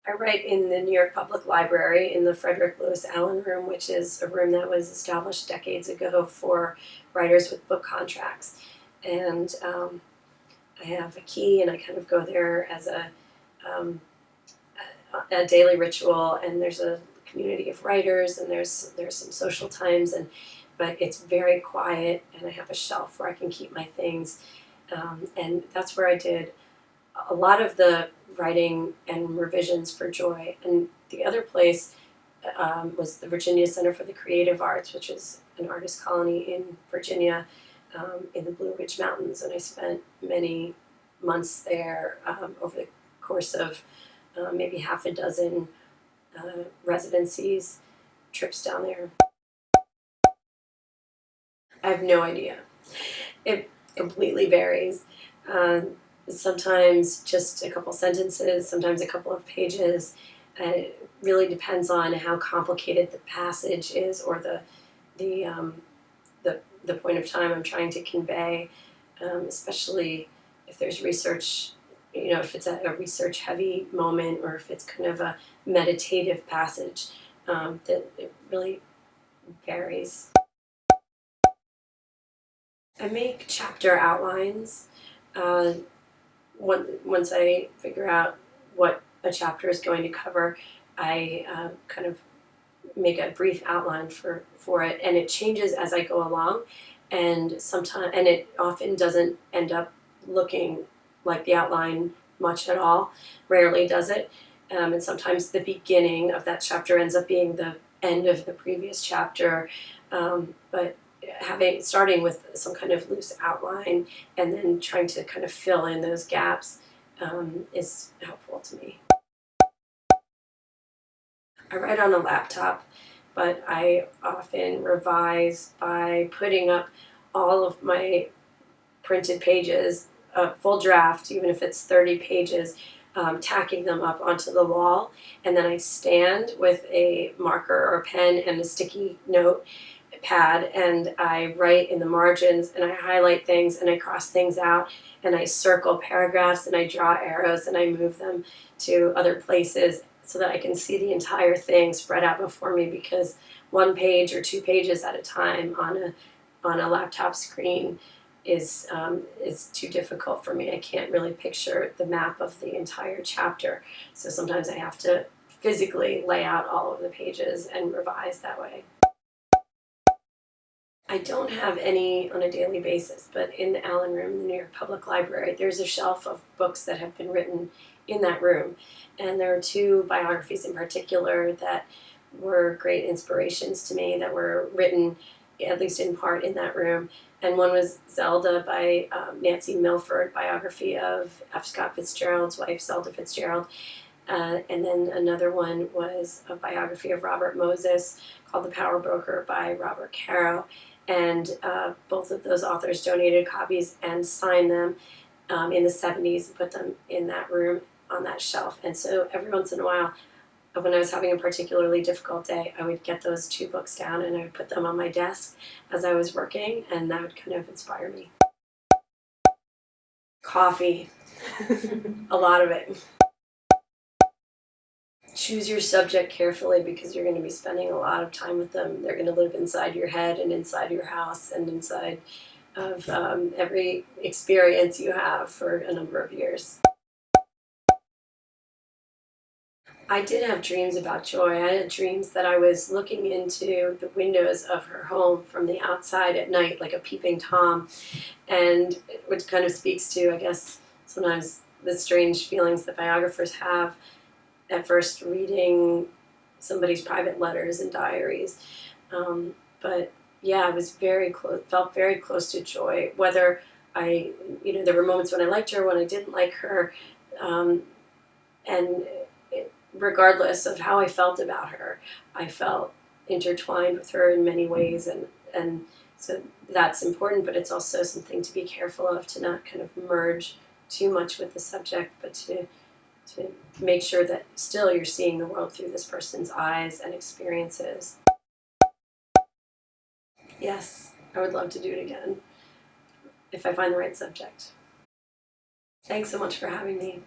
I write in the New York Public Library in the Frederick Lewis Allen Room, which is a room that was established decades ago for writers with book contracts. And I have a key, and I kind of go there as um, a daily ritual. And there's a community of writers, and there's some social times, but it's very quiet, and I have a shelf where I can keep my things. And that's where I did a lot of the writing and revisions for Joy. And the other place was the Virginia Center for the Creative Arts, which is an artist colony in Virginia, in the Blue Ridge Mountains. And I spent many months there over the course of maybe half a dozen residencies, trips down there. I have no idea. It completely varies. Sometimes just a couple sentences, sometimes a couple of pages. It really depends on how complicated the passage is, or the point of time I'm trying to convey. Especially if there's research, if it's a research heavy moment, or if it's kind of a meditative passage, that it really varies. I make chapter outlines. Once I figure out what a chapter is going to cover, I kind of make a brief outline for it, and it changes as I go along. And it often doesn't end up looking like the outline much at all. Rarely does it. And sometimes the beginning of that chapter ends up being the end of the previous chapter. But starting with some kind of loose outline and then trying to kind of fill in those gaps is helpful to me. I write on a laptop, but I often revise by putting up all of my printed pages, a full draft, even if it's 30 pages, tacking them up onto the wall, and then I stand with a marker or pen and a sticky note pad, and I write in the margins, and I highlight things, and I cross things out, and I circle paragraphs, and I draw arrows, and I move them to other places so that I can see the entire thing spread out before me, because one page or 2 pages at a time on a laptop screen is too difficult for me. I can't really picture the map of the entire chapter, so sometimes I have to physically lay out all of the pages and revise that way. I don't have any on a daily basis, but in the Allen Room, the New York Public Library, there's a shelf of books that have been written in that room. And there are 2 biographies in particular that were great inspirations to me, that were written, at least in part, in that room. And one was Zelda by Nancy Milford, biography of F. Scott Fitzgerald's wife, Zelda Fitzgerald. And then another one was a biography of Robert Moses called The Power Broker by Robert Caro. And both of those authors donated copies and signed them in the 70s and put them in that room on that shelf. And so every once in a while, when I was having a particularly difficult day, I would get those 2 books down and I would put them on my desk as I was working, and that would kind of inspire me. Coffee. A lot of it. Choose your subject carefully, because you're going to be spending a lot of time with them. They're going to live inside your head and inside your house and inside of every experience you have for a number of years. I did have dreams about Joy. I had dreams that I was looking into the windows of her home from the outside at night, like a peeping Tom, and which kind of speaks to, I guess, sometimes the strange feelings that biographers have at first reading somebody's private letters and diaries. But yeah, I was felt very close to Joy. Whether there were moments when I liked her, when I didn't like her, and regardless of how I felt about her, I felt intertwined with her in many ways, and so that's important. But it's also something to be careful of, to not kind of merge too much with the subject, but to make sure that still you're seeing the world through this person's eyes and experiences. Yes, I would love to do it again if I find the right subject. Thanks so much for having me.